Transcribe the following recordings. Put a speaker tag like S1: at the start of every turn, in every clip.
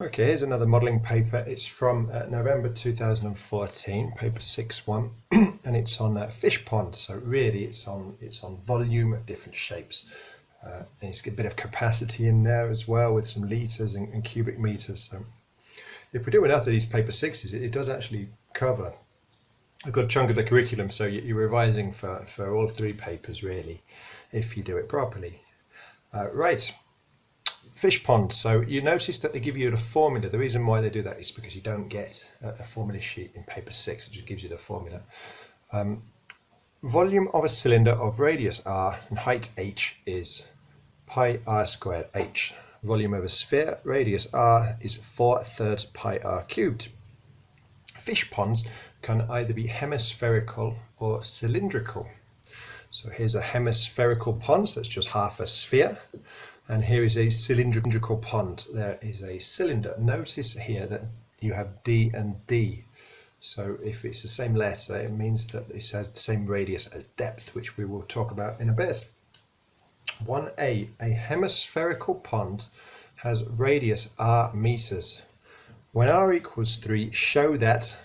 S1: Okay, here's another modelling paper. It's from November 2014, paper 6.1, and it's on fish ponds. So really, it's on volume at different shapes. And it's got a bit of capacity in there as well, with some litres and cubic meters. So if we do enough of these paper sixes, it does actually cover a good chunk of the curriculum. So you're revising for all three papers really, if you do it properly. Right. Fish ponds. So you notice that they give you the formula. The reason why they do that is because you don't get a formula sheet in paper 6. It just gives you the formula. Volume of a cylinder of radius r and height h is pi r squared h. Volume of a sphere, radius r, is 4/3 pi r cubed. Fish ponds can either be hemispherical or cylindrical. So here's a hemispherical pond, so it's just half a sphere. And here is a cylindrical pond. There is a cylinder. Notice here that you have D and D. So if it's the same letter, it means that it has the same radius as depth, which we will talk about in a bit. 1a, a hemispherical pond has radius r meters. When r equals 3, show that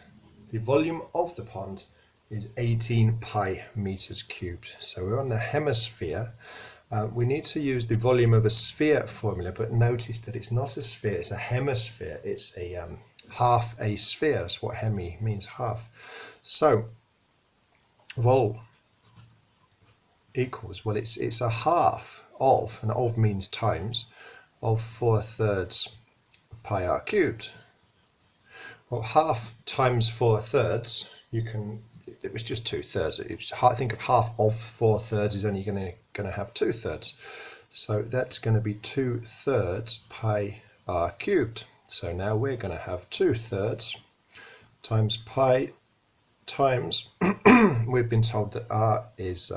S1: the volume of the pond is 18 pi meters cubed. So we're on the hemisphere. We need to use the volume of a sphere formula, but notice that it's not a sphere, it's a hemisphere. It's a half a sphere. That's what hemi means, half. So vol equals, well, it's a half of, and of means times, of 4/3 pi r cubed. Well, half times 4/3, it was just 2/3. Think of half of 4/3 is only going to have 2/3. So that's going to be 2/3 pi r cubed. So now we're going to have 2/3 times pi times, we've been told that r is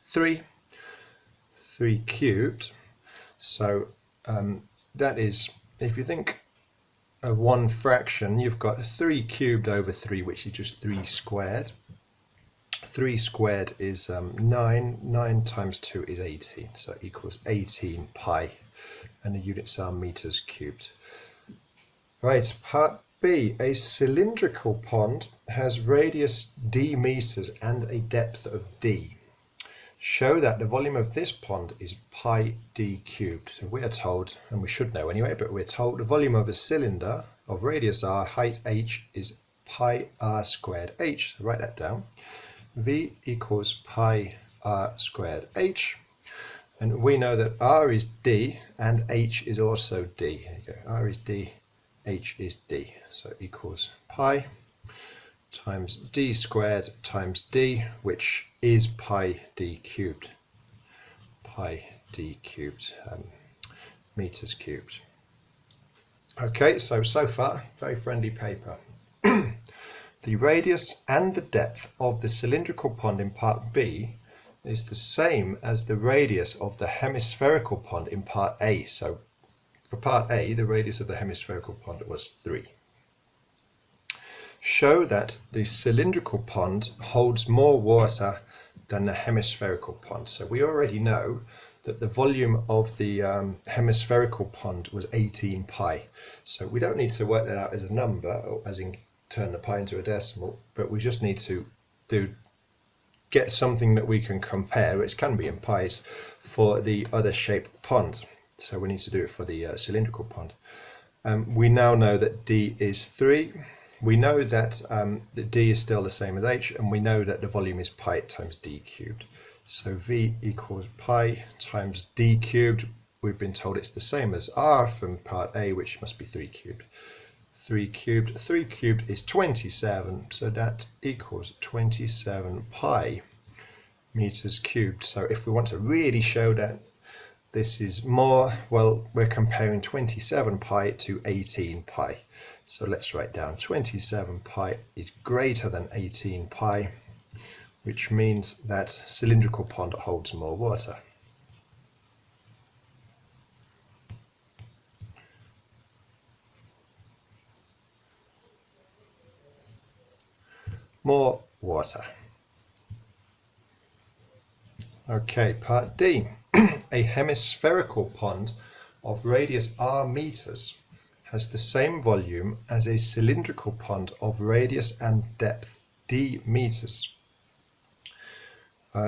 S1: 3 cubed. So that is, if you think of one fraction, you've got 3 cubed over 3, which is just 3 squared. 3 squared is 9. 9 times 2 is 18, so it equals 18 pi, and the units are meters cubed. Right, part B. A cylindrical pond has radius d meters and a depth of d. Show that the volume of this pond is pi d cubed. So we are told, and we should know anyway, but we're told the volume of a cylinder of radius r, height h, is pi r squared h. So write that down. V equals pi r squared h. And we know that r is d and h is also d. There you go. R is d, h is d. So it equals pi times d squared times d, which is pi d cubed. Pi d cubed, meters cubed. Okay, so far, very friendly paper. The radius and the depth of the cylindrical pond in part B is the same as the radius of the hemispherical pond in part A. So for part A, the radius of the hemispherical pond was 3. Show that the cylindrical pond holds more water than the hemispherical pond. So we already know that the volume of the hemispherical pond was 18 pi. So we don't need to work that out as a number, or as in turn the pi into a decimal, but we just need to get something that we can compare, which can be in pies, for the other shaped pond. So we need to do it for the cylindrical pond. We now know that d is 3. We know that the d is still the same as h, and we know that the volume is pi times d cubed. So v equals pi times d cubed. We've been told it's the same as r from part A, which must be 3 cubed. 3 cubed. 3 cubed is 27, so that equals 27 pi meters cubed. So if we want to really show that this is more, well, we're comparing 27 pi to 18 pi. So let's write down 27 pi is greater than 18 pi, which means that cylindrical pond holds more water. More water. Okay, part D. A hemispherical pond of radius r meters has the same volume as a cylindrical pond of radius and depth d meters.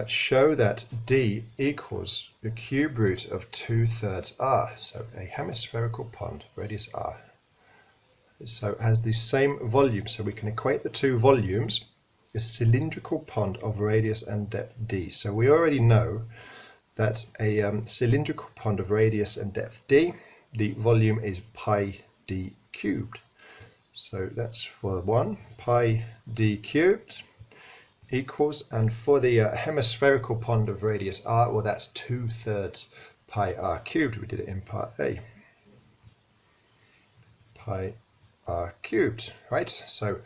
S1: Show that d equals the cube root of 2/3 r. So a hemispherical pond, radius r. So it has the same volume, so we can equate the two volumes. A cylindrical pond of radius and depth d. So we already know that a cylindrical pond of radius and depth d, the volume is pi d cubed. So that's for one, pi d cubed equals, and for the hemispherical pond of radius r, well, that's 2/3 pi r cubed. We did it in part A. Pi r cubed, right? So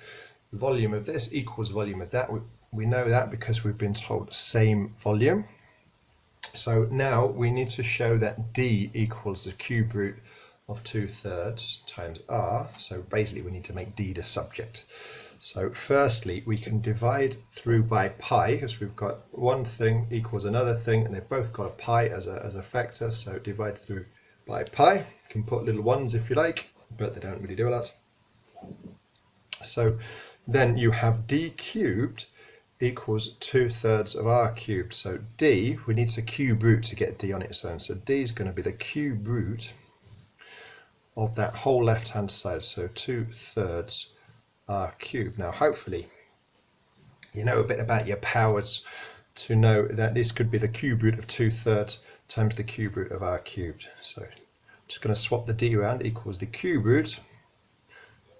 S1: the volume of this equals volume of that. We know that because we've been told same volume. So now we need to show that d equals the cube root of 2/3 times r. So basically we need to make d the subject. So firstly, we can divide through by pi, because we've got one thing equals another thing, and they've both got a pi as a factor. So divide through by pi. You can put little ones if you like, but they don't really do a lot. So then you have d cubed equals 2/3 of r cubed. So d, we need to cube root to get d on its own. So d is going to be the cube root of that whole left hand side. So 2/3 r cubed. Now hopefully you know a bit about your powers to know that this could be the cube root of 2/3 times the cube root of r cubed. So I'm just going to swap the d around. Equals the cube root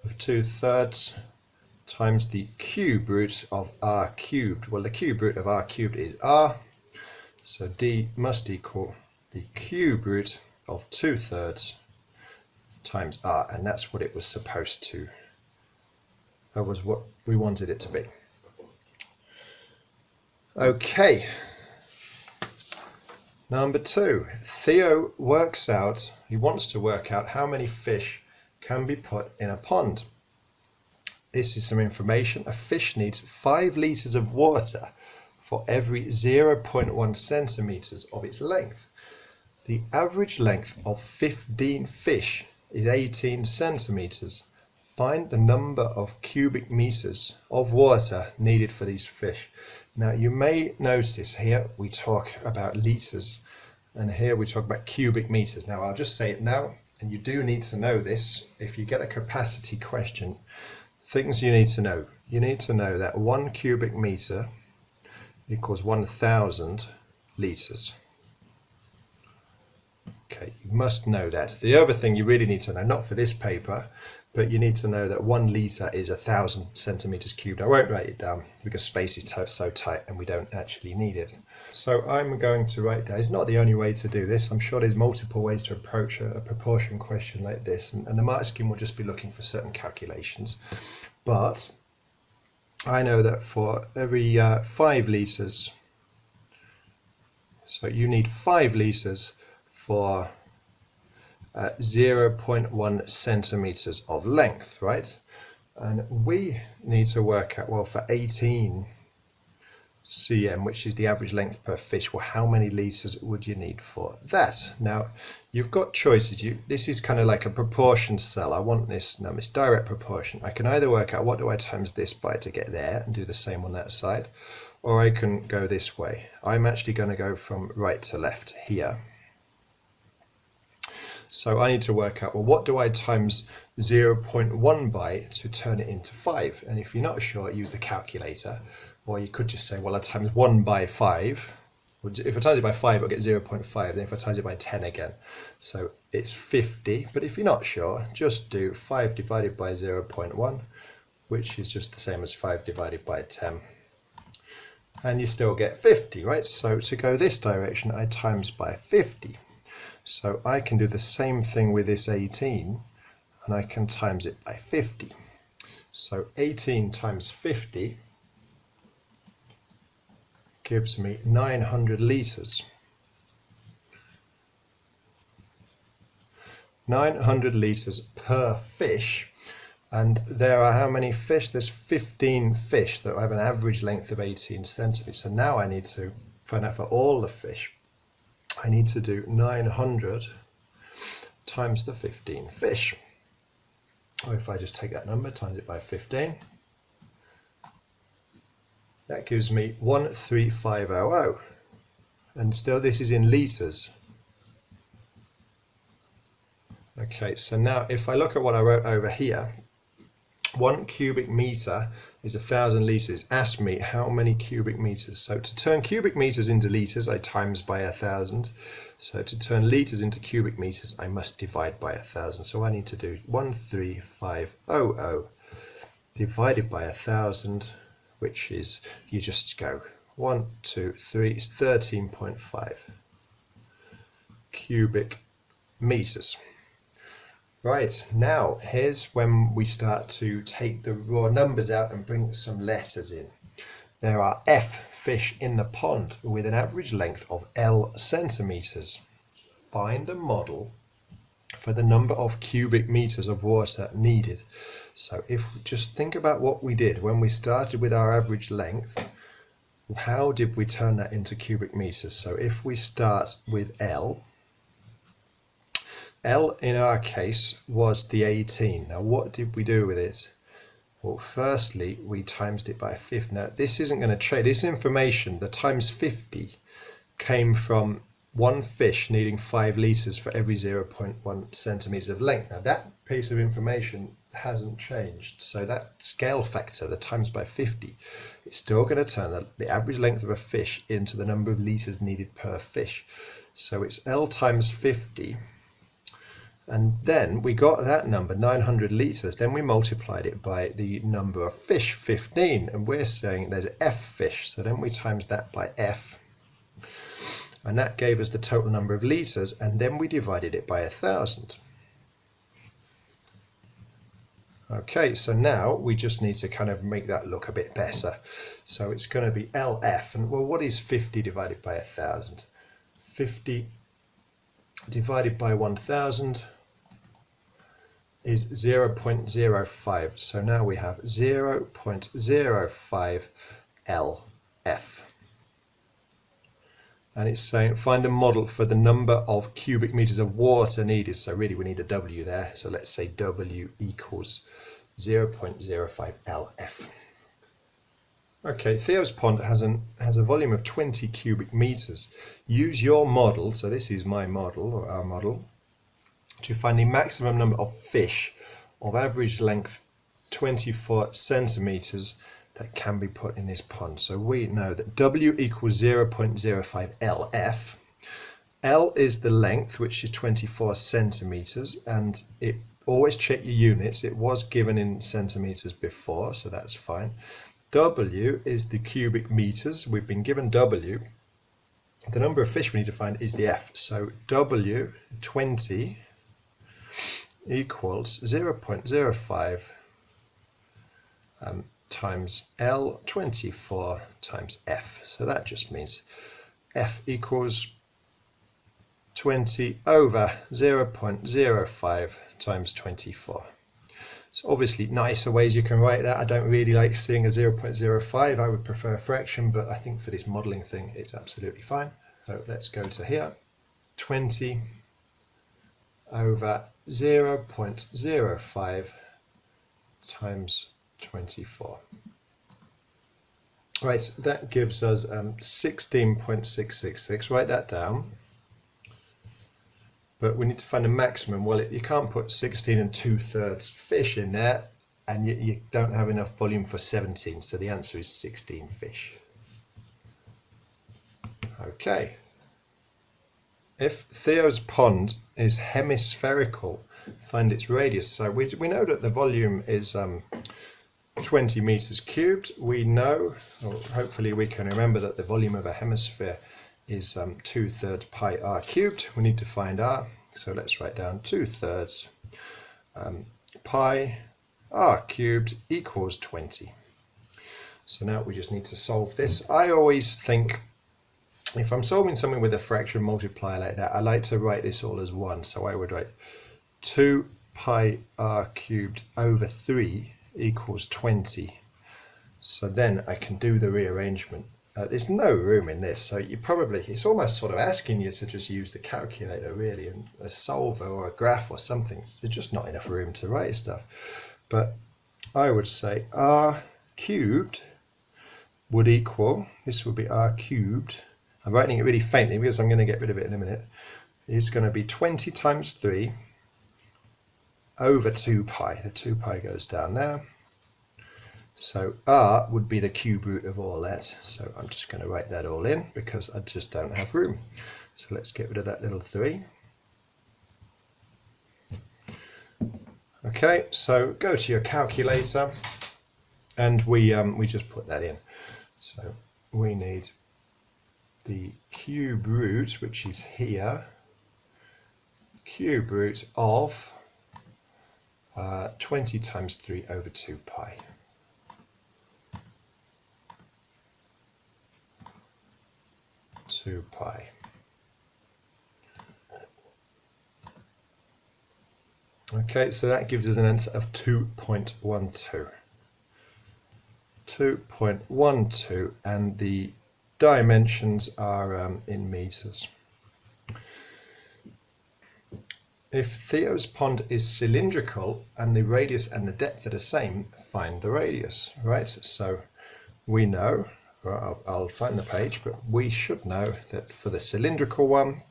S1: of 2/3 times the cube root of r cubed. Well, the cube root of r cubed is r, so d must equal the cube root of 2/3 times r, and that's what it was supposed to, that was what we wanted it to be. Okay, number 2. Theo he wants to work out how many fish can be put in a pond. This is some information. A fish needs 5 liters of water for every 0.1 centimeters of its length. The average length of 15 fish is 18 centimeters. Find the number of cubic meters of water needed for these fish. Now you may notice here we talk about liters, and here we talk about cubic meters. Now I'll just say it now, and you do need to know this if you get a capacity question. Things you need to know. You need to know that 1 cubic meter equals 1,000 liters. Okay, you must know that. The other thing you really need to know, not for this paper, but you need to know that 1 litre is 1,000 centimetres cubed. I won't write it down because space is so tight and we don't actually need it. So I'm going to write down, it's not the only way to do this. I'm sure there's multiple ways to approach a proportion question like this, and the mark scheme will just be looking for certain calculations. But I know that for every 5 litres, so you need 5 litres for 0.1 centimeters of length, right? And we need to work out, well, for 18 cm, which is the average length per fish, well, how many liters would you need for that? Now, you've got choices. This is kind of like a proportion cell. I want this, now it's direct proportion. I can either work out what do I times this by to get there and do the same on that side, or I can go this way. I'm actually going to go from right to left here. So I need to work out, well, what do I times 0.1 by to turn it into 5? And if you're not sure, use the calculator. Or you could just say, well, I times 1 by 5. If I times it by 5, I'll get 0.5. Then if I times it by 10 again. So it's 50. But if you're not sure, just do 5 divided by 0.1, which is just the same as 5 divided by 10. And you still get 50, right? So to go this direction, I times by 50. So I can do the same thing with this 18, and I can times it by 50. So 18 times 50 gives me 900 litres. 900 litres per fish. And there are how many fish? There's 15 fish that have an average length of 18 centimetres. So now I need to find out for all the fish. I need to do 900 times the 15 fish. or if I just take that number, times it by 15, that gives me 13500. And still this is in litres. Okay, so now if I look at what I wrote over here, 1 cubic metre is 1,000 litres. Ask me how many cubic metres. So to turn cubic metres into litres, I times by 1,000. So to turn litres into cubic metres, I must divide by 1,000. So I need to do 13500 divided by 1,000, which is, you just go 1, 2, 3, it's 13.5 cubic metres. Right, now here's when we start to take the raw numbers out and bring some letters in. There are F fish in the pond with an average length of L centimetres. Find a model for the number of cubic metres of water needed. So if we just think about what we did when we started with our average length, how did we turn that into cubic metres? So if we start with L, L in our case was the 18. Now what did we do with it? Well, firstly, we timesed it by 50. Now this isn't going to change. This information, the times 50, came from one fish needing 5 litres for every 0.1 centimetres of length. Now that piece of information hasn't changed. So that scale factor, the times by 50, it's still going to turn the average length of a fish into the number of litres needed per fish. So it's L times 50. And then we got that number, 900 litres. Then we multiplied it by the number of fish, 15. And we're saying there's F fish. So then we times that by F. And that gave us the total number of litres. And then we divided it by 1,000. Okay, so now we just need to kind of make that look a bit better. So it's going to be LF. And well, what is 50 divided by 1,000? 50 divided by 1,000 is 0.05. So now we have 0.05 LF. And it's saying find a model for the number of cubic meters of water needed. So really we need a W there. So let's say W equals 0.05 LF. Okay, Theo's pond has a volume of 20 cubic meters. Use your model, so this is my model, or our model, to find the maximum number of fish of average length 24 centimeters that can be put in this pond. So we know that W equals 0.05 LF. L is the length, which is 24 centimeters, and it always check your units. It was given in centimeters before, so that's fine. W is the cubic meters. We've been given W. The number of fish we need to find is the F. So W 20 equals 0.05 times L 24 times F. So that just means F equals 20 over 0.05 times 24. So obviously nicer ways you can write that. I don't really like seeing a 0.05. I would prefer a fraction, but I think for this modelling thing it's absolutely fine. So let's go to here. 20 over 0.05 times 24. Right, so that gives us 16.666. Write that down. But we need to find a maximum. Well, you can't put 16 2/3 fish in there, and you don't have enough volume for 17. So the answer is 16 fish. Okay. If Theo's pond is hemispherical, find its radius. So we know that the volume is 20 meters cubed. We know, or hopefully we can remember, that the volume of a hemisphere is 2/3 pi r cubed. We need to find r, so let's write down 2/3 pi r cubed equals 20. So now we just need to solve this. I always think if I'm solving something with a fraction multiplier like that, I like to write this all as 1. So I would write 2 pi r cubed over 3 equals 20. So then I can do the rearrangement. there's no room in this, so it's almost sort of asking you to just use the calculator really, and a solver or a graph or something. There's just not enough room to write stuff. But I would say r cubed would equal, this would be r cubed, I'm writing it really faintly because I'm going to get rid of it in a minute, is going to be 20 times 3 over 2 pi. The 2 pi goes down now. So r would be the cube root of all that. So I'm just going to write that all in because I just don't have room. So let's get rid of that little 3. Okay, so go to your calculator and we just put that in. So we need the cube root, which is here, cube root of 20 times 3 over 2 pi. Okay, so that gives us an answer of 2.12. 2.12, and the dimensions are in meters. If Theo's pond is cylindrical and the radius and the depth are the same, find the radius, right? So we know, well, I'll find the page, but we should know that for the cylindrical one,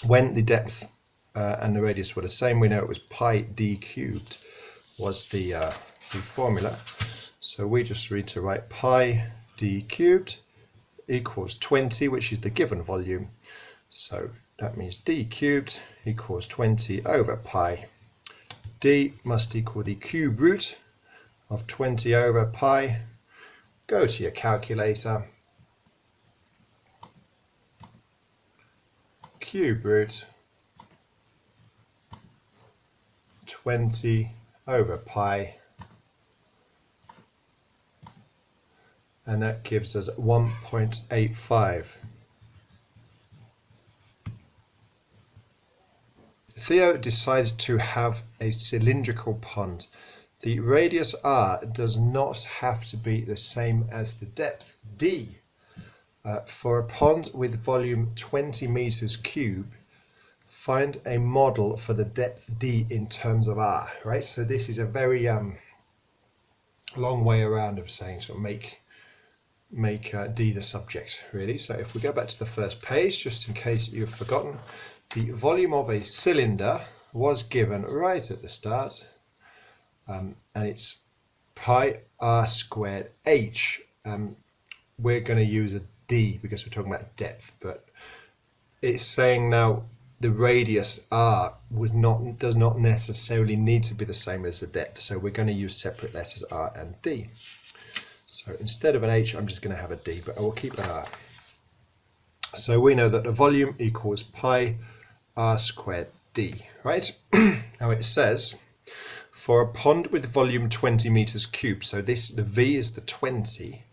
S1: when the depth and the radius were the same, we know it was pi d cubed was the formula. So we just need to write pi d cubed equals 20, which is the given volume. So that means d cubed equals 20 over pi. D must equal the cube root of 20 over pi. Go to your calculator. Cube root 20 over pi. And that gives us 1.85. Theo decides to have a cylindrical pond. The radius r does not have to be the same as the depth d. For a pond with volume 20 meters cube, find a model for the depth d in terms of r, right? So this is a very long way around of saying, so make d the subject, really. So if we go back to the first page, just in case you've forgotten, the volume of a cylinder was given right at the start, and it's pi r squared h. We're going to use a d because we're talking about depth, but it's saying now the radius r does not necessarily need to be the same as the depth, so we're going to use separate letters r and d. So instead of an h, I'm just going to have a d, but I will keep an r. So we know that the volume equals pi r squared d, right? Now it says, for a pond with volume 20 meters cubed, so the v is the 20,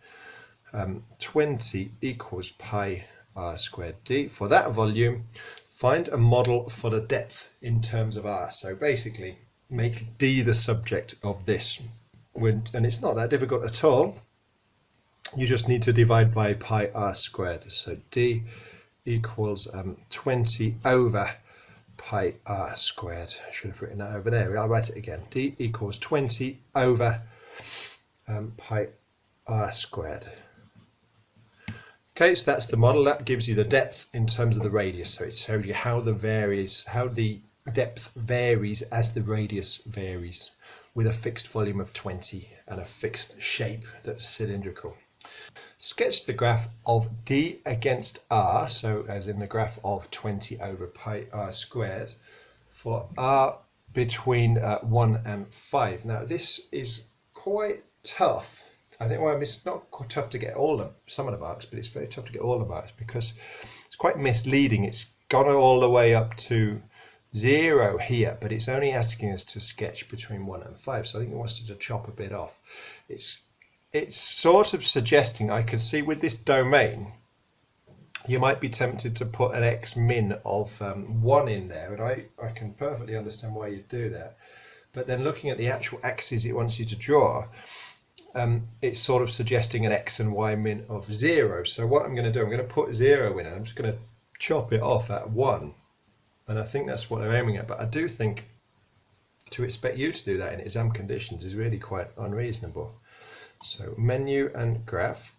S1: 20 equals pi r squared d. For that volume, find a model for the depth in terms of r. So basically, make d the subject of this. And it's not that difficult at all. You just need to divide by pi r squared. So d equals 20 over pi r squared. I should have written that over there. I'll write it again. D equals 20 over pi r squared. Okay, so that's the model. That gives you the depth in terms of the radius. So it shows you how the depth varies as the radius varies, with a fixed volume of 20 and a fixed shape that's cylindrical. Sketch the graph of d against r, so as in the graph of 20 over pi r squared, for r between 1 and 5. Now this is quite tough. I think, well, it's not tough to get some of the marks, but it's very tough to get all the marks because it's quite misleading. It's gone all the way up to 0 here, but it's only asking us to sketch between 1 and 5, so I think it wants to chop a bit off. It's sort of suggesting, I could see with this domain, you might be tempted to put an x min of 1 in there, and I can perfectly understand why you'd do that. But then looking at the actual axes it wants you to draw, it's sort of suggesting an x and y min of 0. So what I'm going to do, I'm going to put 0 in, and I'm just going to chop it off at 1. And I think that's what they're aiming at. But I do think to expect you to do that in exam conditions is really quite unreasonable. So menu and graph.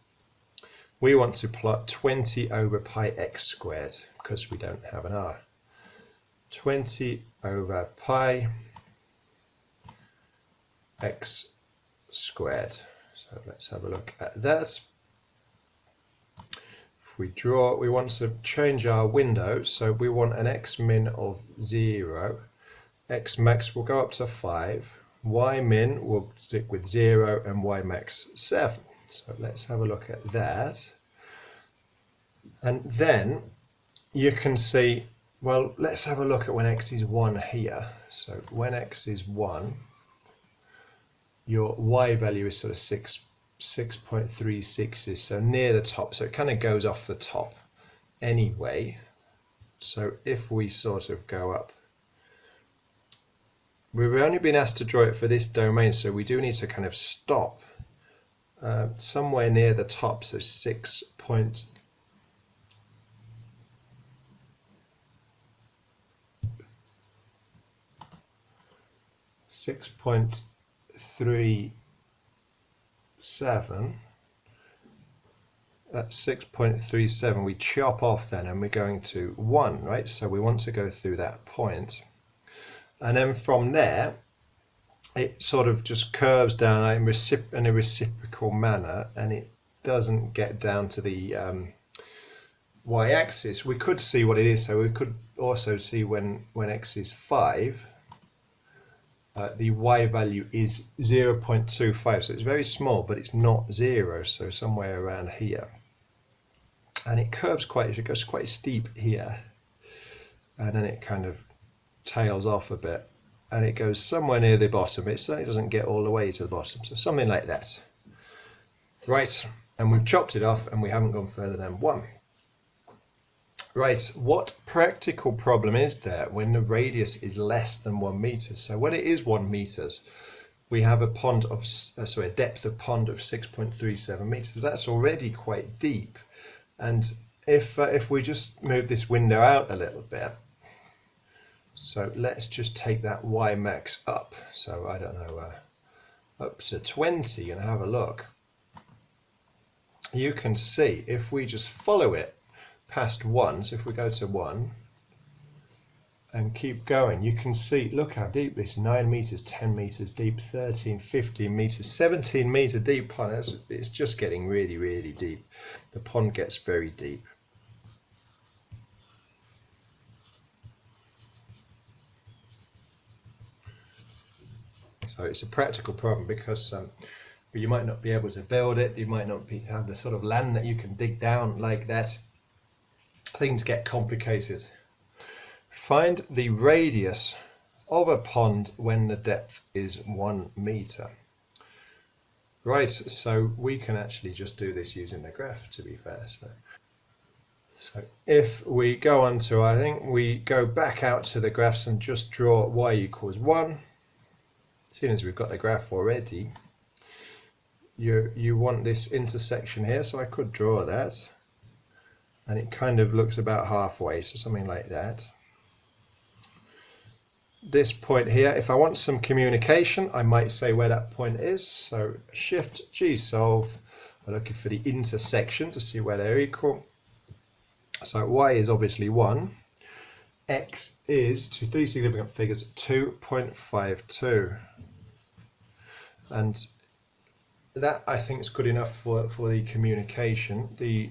S1: We want to plot 20 over pi x squared because we don't have an r. 20 over pi x squared. So let's have a look at that. If we draw, we want to change our window, so we want an x min of 0. X max will go up to 5. Y min will stick with 0 and y max 7. So let's have a look at that. And then you can see, well, let's have a look at when x is 1 here. So when x is 1, your y value is sort of 6.36, so near the top. So it kind of goes off the top anyway. So if we sort of go up, we've only been asked to draw it for this domain, so we do need to kind of stop somewhere near the top. So 6.37 at 6.37 we chop off then, and we're going to 1, right? So we want to go through that point, and then from there it sort of just curves down in a reciprocal manner, and it doesn't get down to the y-axis. We could see what it is, so we could also see when x is 5, the y value is 0.25, so it's very small, but it's not 0, so somewhere around here. And it curves it goes quite steep here, and then it kind of tails off a bit, and it goes somewhere near the bottom. It certainly doesn't get all the way to the bottom, so something like that. Right, and we've chopped it off, and we haven't gone further than 1. Right, what practical problem is there when the radius is less than 1 meter? So when it is 1 meters, we have a pond of, a depth of pond of 6.37 meters. That's already quite deep. And if we just move this window out a little bit, so let's just take that y max up. So I don't know, up to 20 and have a look. You can see if we just follow it past 1, so if we go to 1 and keep going, you can see, look how deep this 9 meters, 10 meters deep, 13, 15 meters, 17 meter deep pond. It's just getting really, really deep. The pond gets very deep. So it's a practical problem because you might not be able to build it, you might not have the sort of land that you can dig down like that. Things get complicated. Find the radius of a pond when the depth is 1 meter. Right, so we can actually just do this using the graph, to be fair. So if we go on to, I think we go back out to the graphs and just draw y equals 1. As soon as we've got the graph already, you want this intersection here, so I could draw that. And it kind of looks about halfway, so something like that. This point here, if I want some communication, I might say where that point is. So Shift G solve, we're looking for the intersection to see where they're equal. So y is obviously 1. X is, to 3 significant figures, 2.52. And that, I think, is good enough for the communication. The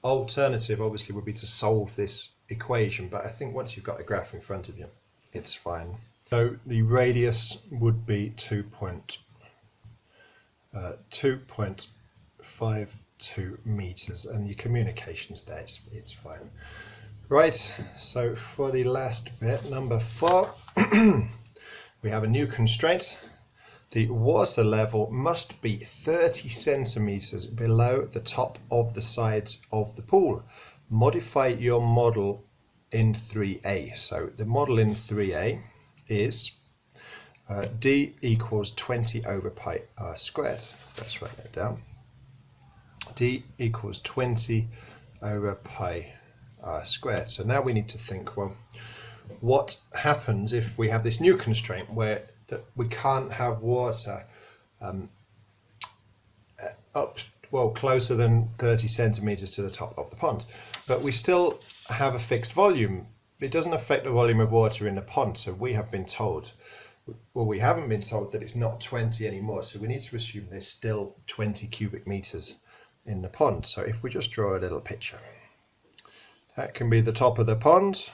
S1: alternative obviously would be to solve this equation, but I think once you've got the graph in front of you, it's fine. So the radius would be 2.52 meters, and your communication's there, it's fine. Right, so for the last bit, number 4, we have a new constraint. The water level must be 30 centimeters below the top of the sides of the pool. Modify your model in 3A. So the model in 3A is D equals 20 over pi r squared. Let's write that down. D equals 20 over pi r squared. So now we need to think, well, what happens if we have this new constraint where we can't have water up, well, closer than 30 centimeters to the top of the pond, but we still have a fixed volume. It doesn't affect the volume of water in the pond, so we have been told, well, we haven't been told that it's not 20 anymore, so we need to assume there's still 20 cubic meters in the pond. So if we just draw a little picture, that can be the top of the pond.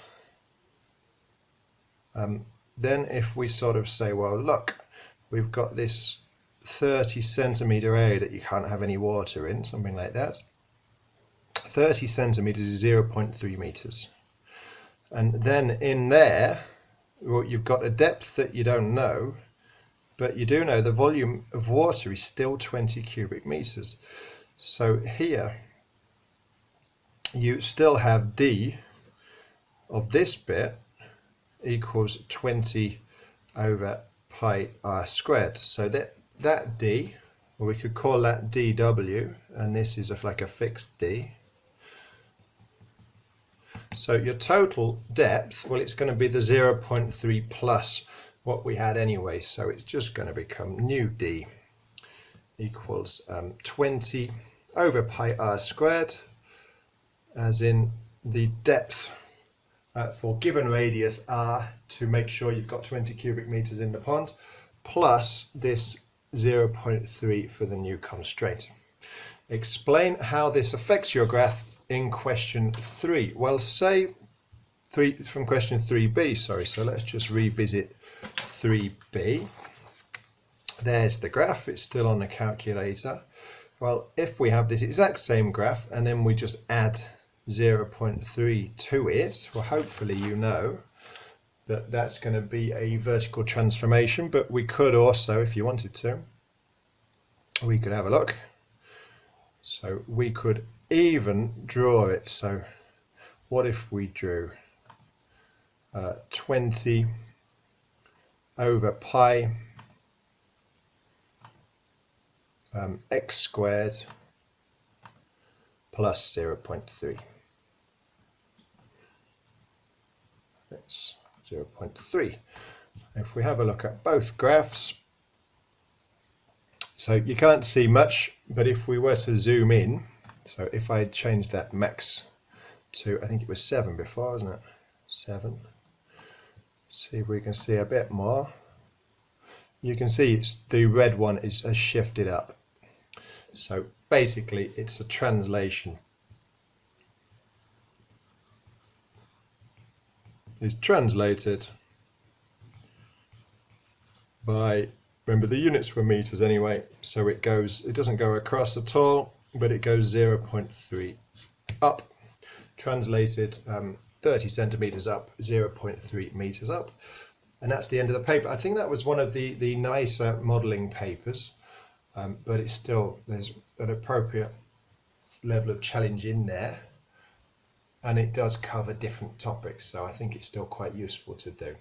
S1: Then if we sort of say, well, look, we've got this 30 centimeter area that you can't have any water in, something like that. 30 centimeters is 0.3 meters. And then in there, well, you've got a depth that you don't know, but you do know the volume of water is still 20 cubic meters. So here, you still have D of this bit equals 20 over pi r squared. So that D, or we could call that dW, and this is like a fixed D. So your total depth, well, it's going to be the 0.3 plus what we had anyway, so it's just going to become new D equals 20 over pi r squared, as in the depth for given radius r, to make sure you've got 20 cubic meters in the pond, plus this 0.3 for the new constraint. Explain how this affects your graph in question 3. Well, say from question 3b, sorry, so let's just revisit 3b. There's the graph, it's still on the calculator. Well, if we have this exact same graph and then we just add 0.3 to it, well, hopefully you know that that's going to be a vertical transformation, but we could also, if you wanted to, we could have a look. So we could even draw it. So what if we drew 20 over pi x squared plus 0.3. That's 0.3. If we have a look at both graphs, so you can't see much, but if we were to zoom in, so if I change that max to, I think it was 7 before, wasn't it? 7. See if we can see a bit more. You can see the red one has shifted up. So basically it's a translation. It's translated by, remember the units were meters anyway, so it doesn't go across at all, but it goes 0.3 up, translated 30 centimeters up, 0.3 meters up, and that's the end of the paper. I think that was one of the nicer modelling papers, but it's still, there's an appropriate level of challenge in there, and it does cover different topics, so I think it's still quite useful to do.